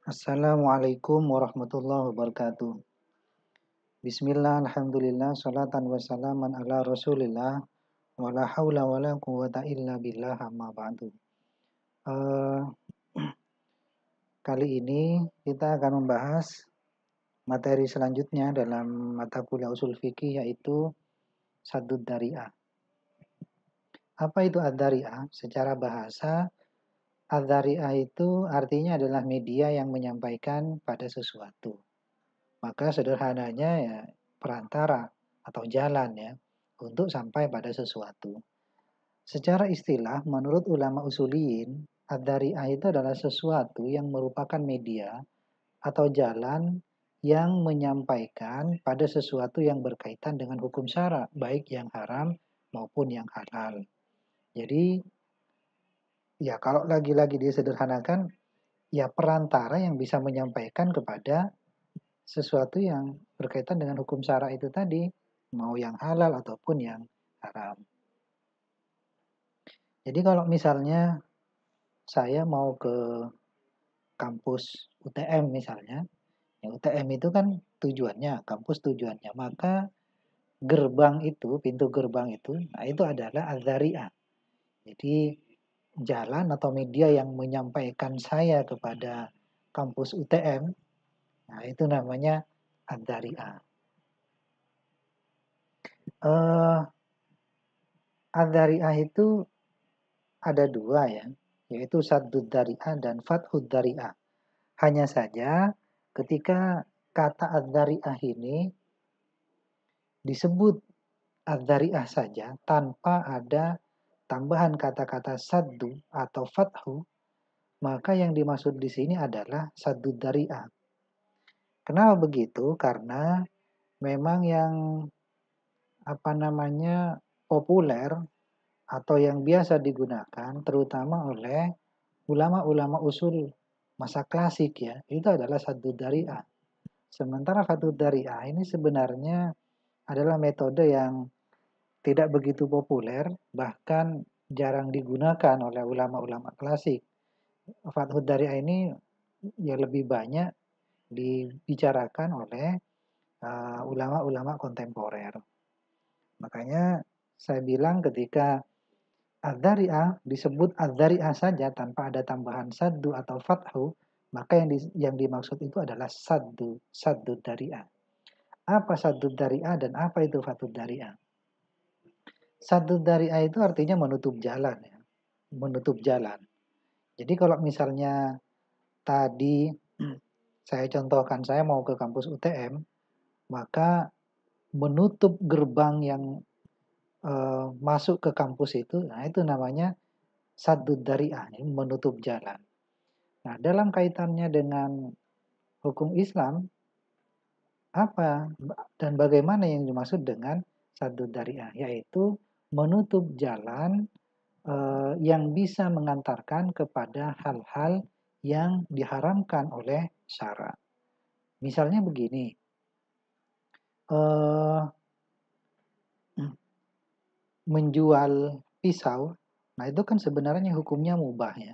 Assalamualaikum warahmatullahi wabarakatuh. Bismillah, alhamdulillah, salatan wassalaman ala rasulillah, wala hawla wala quwata illa billah amma ba'du. Eh, Kali ini kita akan membahas materi selanjutnya dalam mata kuliah usul fikih yaitu Saddud Dari'ah. Apa itu ad-dari'ah? Secara bahasa, ad-dari'ah itu artinya adalah media yang menyampaikan pada sesuatu. Maka sederhananya ya perantara atau jalan ya untuk sampai pada sesuatu. Secara istilah, menurut ulama usuliyin, ad-dari'ah itu adalah sesuatu yang merupakan media atau jalan yang menyampaikan pada sesuatu yang berkaitan dengan hukum syara, baik yang haram maupun yang halal. Jadi, ya kalau lagi-lagi disederhanakan, ya perantara yang bisa menyampaikan kepada sesuatu yang berkaitan dengan hukum syara itu tadi, mau yang halal ataupun yang haram. Jadi kalau misalnya saya mau ke kampus UTM misalnya, ya UTM itu kan tujuannya, kampus tujuannya, maka gerbang itu, pintu gerbang itu, nah itu adalah al-dzari'ah. Jadi jalan atau media yang menyampaikan saya kepada kampus UTM, nah itu namanya al-dzari'ah. Eh, Al-Dhari'ah itu ada dua ya, yaitu Saddud Dhari'ah dan Fathud Dhari'ah. Hanya saja ketika kata Al-Dhari'ah ini disebut Al-Dhari'ah saja tanpa ada tambahan kata-kata saddu atau fathu, maka yang dimaksud di sini adalah Saddud Dhari'ah. Kenapa begitu? Karena memang yang populer atau yang biasa digunakan terutama oleh ulama-ulama usul masa klasik ya, itu adalah Saddud Dari'ah. Sementara Fathud Dari'ah ini sebenarnya adalah metode yang tidak begitu populer, bahkan jarang digunakan oleh ulama-ulama klasik. Fathud Dari'ah ini ya lebih banyak dibicarakan oleh ulama-ulama kontemporer. Makanya saya bilang ketika Ad-Dhari'ah disebut Ad-Dhari'ah saja tanpa ada tambahan saddu atau fathu, maka yang dimaksud itu adalah saddu Dhari'ah. Apa saddu Dhari'ah dan apa itu fathu Dhari'ah? Saddu Dhari'ah itu artinya menutup jalan ya, menutup jalan. Jadi kalau misalnya tadi saya contohkan saya mau ke kampus UTM, maka menutup gerbang yang masuk ke kampus itu, nah itu namanya saddud dari'ah, menutup jalan. Nah, dalam kaitannya dengan hukum Islam, apa dan bagaimana yang dimaksud dengan saddud dari'ah? Yaitu menutup jalan yang bisa mengantarkan kepada hal-hal yang diharamkan oleh syara. Misalnya begini, eh, menjual pisau, nah itu kan sebenarnya hukumnya mubah ya.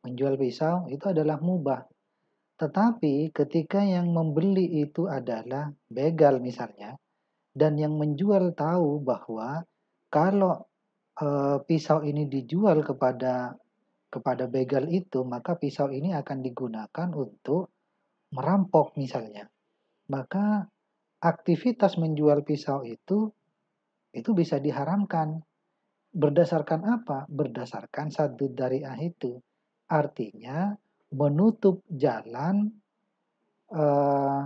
Menjual pisau itu adalah mubah. Tetapi ketika yang membeli itu adalah begal misalnya, dan yang menjual tahu bahwa kalau pisau ini dijual kepada begal itu, maka pisau ini akan digunakan untuk merampok misalnya. Maka aktivitas menjual pisau itu bisa diharamkan. Berdasarkan apa? Berdasarkan saddud dari'ah itu. Artinya menutup jalan eh,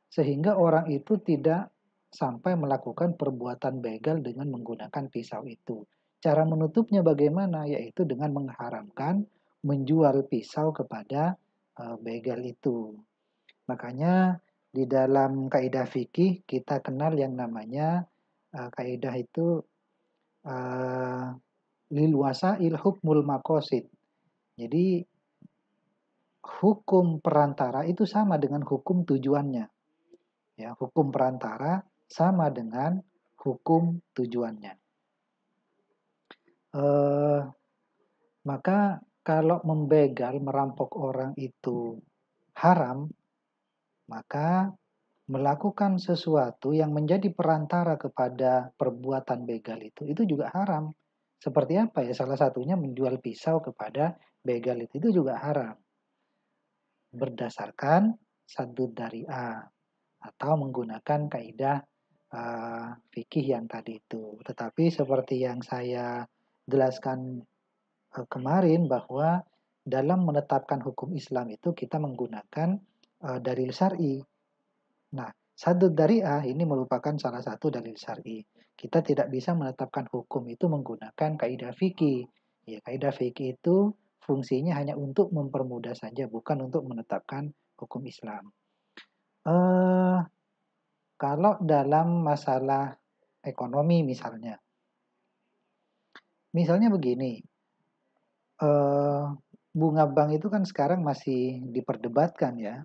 sehingga orang itu tidak sampai melakukan perbuatan begal dengan menggunakan pisau itu. Cara menutupnya bagaimana? Yaitu dengan mengharamkan menjual pisau kepada begal itu. Makanya di dalam kaidah fikih kita kenal yang namanya kaidah itu uh, lil wasail hukmul makosid. Jadi hukum perantara itu sama dengan hukum tujuannya. Ya, hukum perantara sama dengan hukum tujuannya. Maka kalau membegal, merampok orang itu haram, maka melakukan sesuatu yang menjadi perantara kepada perbuatan begal itu juga haram. Seperti apa ya? Salah satunya menjual pisau kepada begal itu juga haram. Berdasarkan saddud dari'ah atau menggunakan kaidah fikih yang tadi itu. Tetapi seperti yang saya jelaskan kemarin bahwa dalam menetapkan hukum Islam itu kita menggunakan dalil syar'i. Nah, saddud dari'ah ini merupakan salah satu dalil syar'i. Kita tidak bisa menetapkan hukum itu menggunakan kaidah fikih. Ya, kaidah fikih itu fungsinya hanya untuk mempermudah saja, bukan untuk menetapkan hukum Islam. Kalau dalam masalah ekonomi misalnya begini, bunga bank itu kan sekarang masih diperdebatkan ya.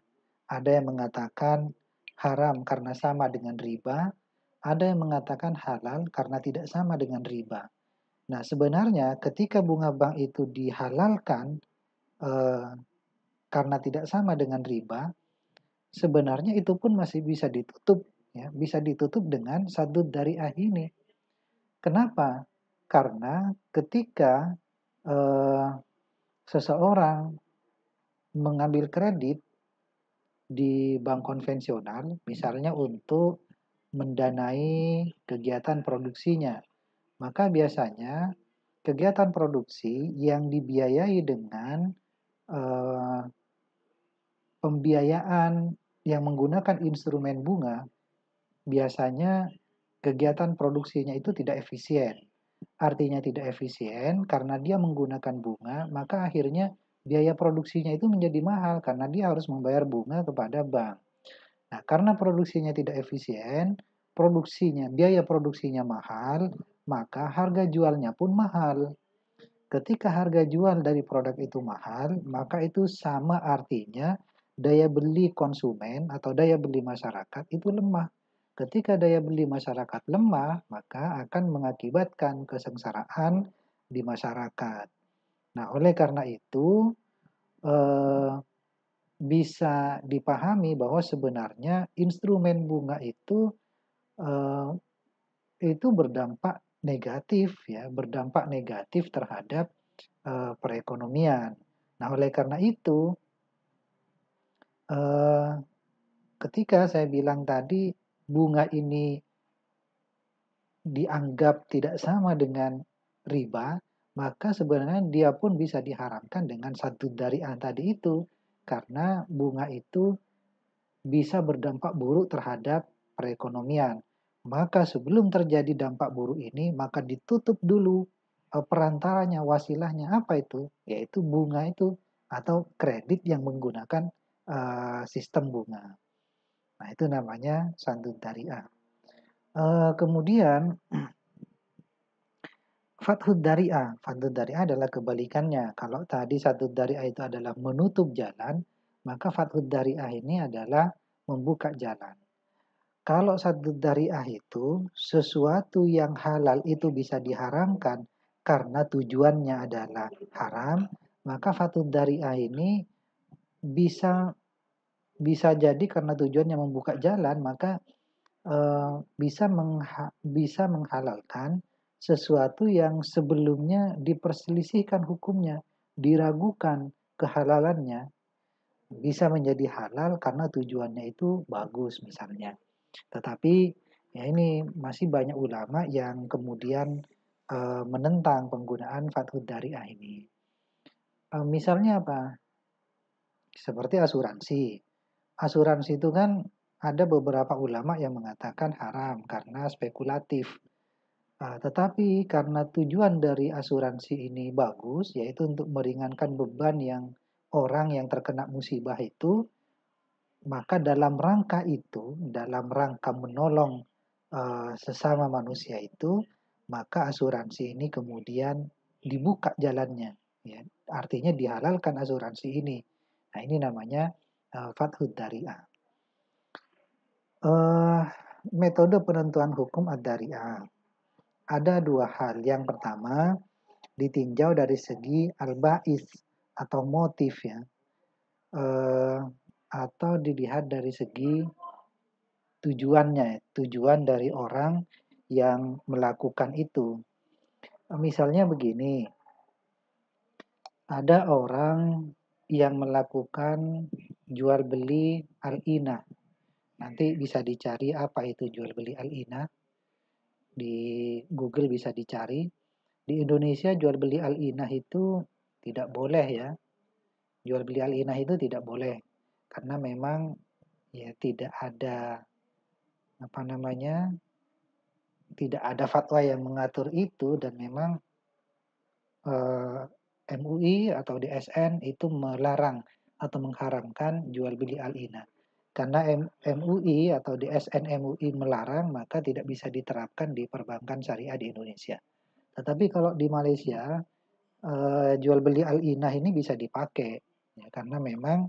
Ada yang mengatakan haram karena sama dengan riba, ada yang mengatakan halal karena tidak sama dengan riba. Nah, sebenarnya ketika bunga bank itu dihalalkan karena tidak sama dengan riba, sebenarnya itu pun masih bisa ditutup, ya, bisa ditutup dengan saddud dari'ah ini. Kenapa? Karena ketika seseorang mengambil kredit di bank konvensional, misalnya untuk mendanai kegiatan produksinya, maka biasanya kegiatan produksi yang dibiayai dengan pembiayaan yang menggunakan instrumen bunga, biasanya kegiatan produksinya itu tidak efisien. Artinya tidak efisien karena dia menggunakan bunga, maka akhirnya biaya produksinya itu menjadi mahal karena dia harus membayar bunga kepada bank. Nah, karena produksinya tidak efisien, biaya produksinya mahal, maka harga jualnya pun mahal. Ketika harga jual dari produk itu mahal, maka itu sama artinya daya beli konsumen atau daya beli masyarakat itu lemah. Ketika daya beli masyarakat lemah, maka akan mengakibatkan kesengsaraan di masyarakat. Nah, oleh karena itu, bisa dipahami bahwa sebenarnya instrumen bunga itu berdampak negatif ya, berdampak negatif terhadap perekonomian. Nah, oleh karena itu, ketika saya bilang tadi bunga ini dianggap tidak sama dengan riba, maka sebenarnya dia pun bisa diharamkan dengan saddud dari'ah tadi itu. Karena bunga itu bisa berdampak buruk terhadap perekonomian. Maka sebelum terjadi dampak buruk ini, maka ditutup dulu perantaranya, wasilahnya. Apa itu? Yaitu bunga itu atau kredit yang menggunakan sistem bunga. Nah, itu namanya saddud dari'ah. Kemudian fathud dari'ah. Fathud dari'ah adalah kebalikannya. Kalau tadi saddud dari'ah itu adalah menutup jalan, maka fathud dari'ah ini adalah membuka jalan. Kalau saddud dari'ah itu sesuatu yang halal itu bisa diharamkan karena tujuannya adalah haram, maka fathud dari'ah ini bisa jadi karena tujuannya membuka jalan, maka bisa menghalalkan sesuatu yang sebelumnya diperselisihkan hukumnya, diragukan kehalalannya, bisa menjadi halal karena tujuannya itu bagus misalnya. Tetapi ya ini masih banyak ulama yang kemudian menentang penggunaan fathud dari'ah ini. Misalnya apa? Seperti asuransi. Asuransi itu kan ada beberapa ulama yang mengatakan haram karena spekulatif. Tetapi karena tujuan dari asuransi ini bagus, yaitu untuk meringankan beban yang orang yang terkena musibah itu, maka dalam rangka itu, dalam rangka menolong sesama manusia itu, maka asuransi ini kemudian dibuka jalannya. Ya. Artinya dihalalkan asuransi ini. Nah, ini namanya fathud dari'ah. Metode penentuan hukum ad-dari'ah. Ada dua hal. Yang pertama, ditinjau dari segi al-ba'is atau motif ya. atau dilihat dari segi tujuannya, tujuan dari orang yang melakukan itu. Misalnya begini, ada orang yang melakukan jual beli al-inah. Nanti bisa dicari apa itu jual beli al-inah. Di Google bisa dicari. Di Indonesia jual beli al-inah itu tidak boleh ya. Jual beli al-inah itu tidak boleh. Karena memang ya tidak ada apa namanya, tidak ada fatwa yang mengatur itu, dan memang MUI atau DSN itu melarang atau mengharamkan jual beli al-inah. Karena MUI atau DSN MUI melarang, maka tidak bisa diterapkan di perbankan syariah di Indonesia. Tetapi kalau di Malaysia, jual beli al-inah ini bisa dipakai, ya, karena memang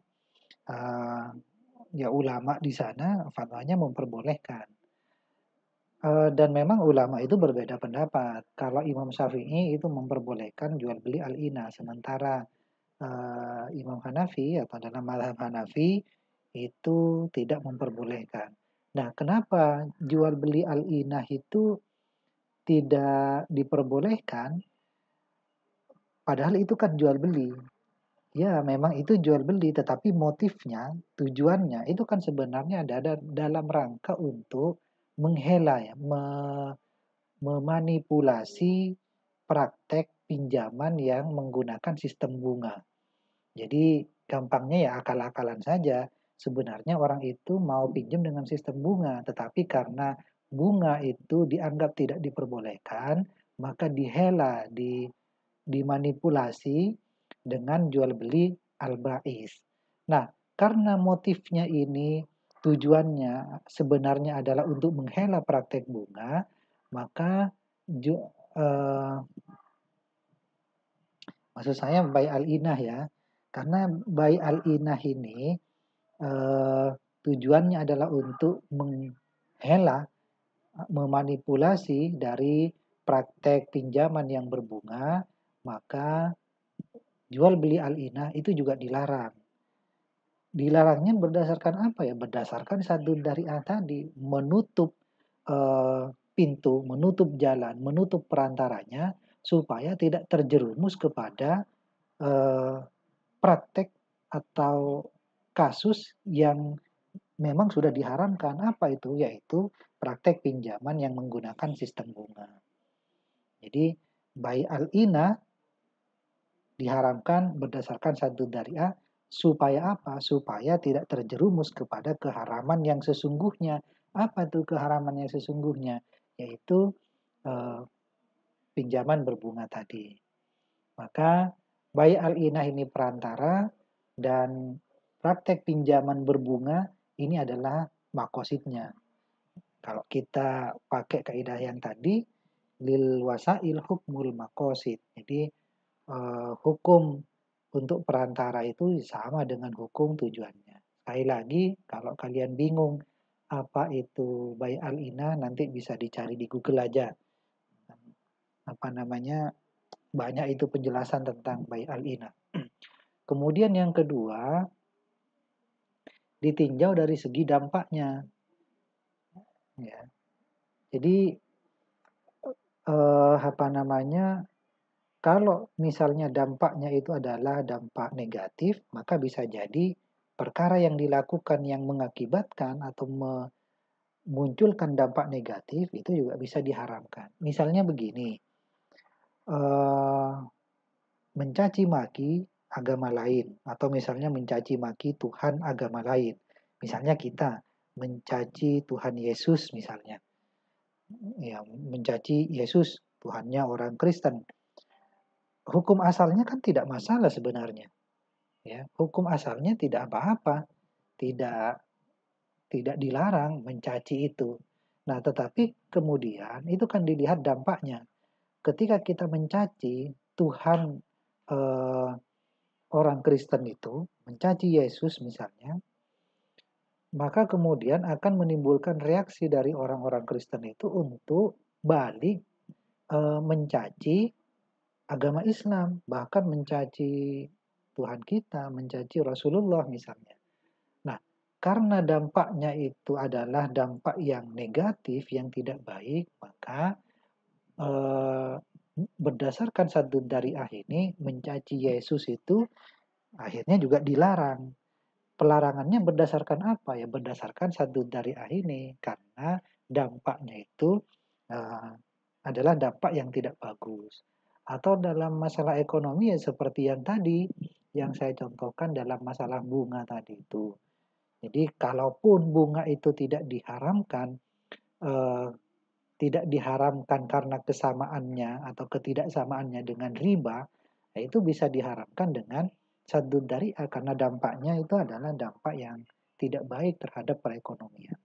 ya ulama di sana fatwanya memperbolehkan. Dan memang ulama itu berbeda pendapat. Kalau Imam Syafi'i itu memperbolehkan jual beli al-inah, sementara Imam Hanafi atau dalam mazhab Hanafi itu tidak memperbolehkan. Nah, kenapa jual beli al-inah itu tidak diperbolehkan? Padahal itu kan jual beli. Ya, memang itu jual beli, tetapi motifnya, tujuannya itu kan sebenarnya ada dalam rangka untuk menghela ya, memanipulasi praktek pinjaman yang menggunakan sistem bunga. Jadi gampangnya ya akal-akalan saja. Sebenarnya orang itu mau pinjam dengan sistem bunga, tetapi karena bunga itu dianggap tidak diperbolehkan, maka dihela, dimanipulasi dengan jual beli al-ba'is. Nah, karena motifnya ini tujuannya sebenarnya adalah untuk menghela praktek bunga, maka eh, maksud saya bai al-inah ya. Karena bai al-inah ini eh, tujuannya adalah untuk menghela, memanipulasi dari praktek pinjaman yang berbunga, maka jual beli al-inah itu juga dilarang. Dilarangnya berdasarkan apa ya? Berdasarkan satu dari A tadi, menutup pintu, menutup jalan, menutup perantaranya supaya tidak terjerumus kepada eh, praktek atau kasus yang memang sudah diharamkan. Apa itu? Yaitu praktek pinjaman yang menggunakan sistem bunga. Jadi, bai al-ina diharamkan berdasarkan satu dari A, supaya apa? Supaya tidak terjerumus kepada keharaman yang sesungguhnya. Apa itu keharaman yang sesungguhnya? Yaitu eh, pinjaman berbunga tadi. Maka bai al-inah ini perantara, dan praktek pinjaman berbunga ini adalah makosidnya. Kalau kita pakai kaidah yang tadi, lil wasail hukmul makosid. Jadi hukum untuk perantara itu sama dengan hukum tujuannya. Sekali lagi, kalau kalian bingung apa itu bai al-inah, nanti bisa dicari di Google aja. Apa namanya, banyak itu penjelasan tentang bai al-inah. Kemudian yang kedua, ditinjau dari segi dampaknya. Ya. Jadi apa namanya, kalau misalnya dampaknya itu adalah dampak negatif, maka bisa jadi perkara yang dilakukan yang mengakibatkan atau memunculkan dampak negatif itu juga bisa diharamkan. Misalnya begini, eh, mencaci maki agama lain, atau misalnya mencaci maki Tuhan agama lain. Misalnya kita mencaci Tuhan Yesus misalnya, ya mencaci Yesus Tuhannya orang Kristen. Hukum asalnya kan tidak masalah sebenarnya. Ya, hukum asalnya tidak apa-apa, tidak tidak dilarang mencaci itu. Nah, tetapi kemudian itu kan dilihat dampaknya. Ketika kita mencaci Tuhan eh, orang Kristen itu, mencaci Yesus misalnya, maka kemudian akan menimbulkan reaksi dari orang-orang Kristen itu untuk balik mencaci agama Islam, bahkan mencaci Tuhan kita, mencaci Rasulullah misalnya. Nah, karena dampaknya itu adalah dampak yang negatif, yang tidak baik, maka berdasarkan Saddud Dzari'ah ini mencaci Yesus itu akhirnya juga dilarang. Pelarangannya berdasarkan apa? Ya berdasarkan Saddud Dzari'ah ini, karena dampaknya itu adalah dampak yang tidak bagus. Atau dalam masalah ekonomi ya seperti yang tadi yang saya contohkan dalam masalah bunga tadi itu. Jadi kalaupun bunga itu eh, tidak diharamkan karena kesamaannya atau ketidaksamaannya dengan riba, ya itu bisa diharamkan dengan Saddud Dzari'ah karena dampaknya itu adalah dampak yang tidak baik terhadap perekonomian.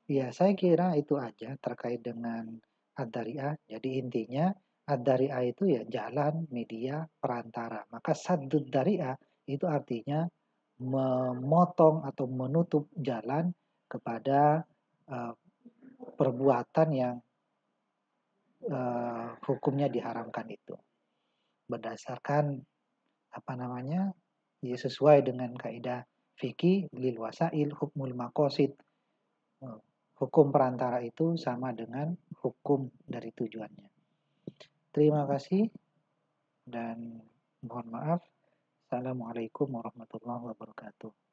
Ya, saya kira itu aja terkait dengan Ad-Dzari'ah. Jadi intinya Ad-Dzari'ah itu ya jalan, media, perantara. Maka Saddud Dzari'ah itu artinya memotong atau menutup jalan kepada uh, perbuatan yang hukumnya diharamkan itu. Berdasarkan apa namanya? Ya sesuai dengan kaidah fikih lil wasail hukmul maqasid. Hukum perantara itu sama dengan hukum dari tujuannya. Terima kasih dan mohon maaf. Assalamualaikum warahmatullahi wabarakatuh.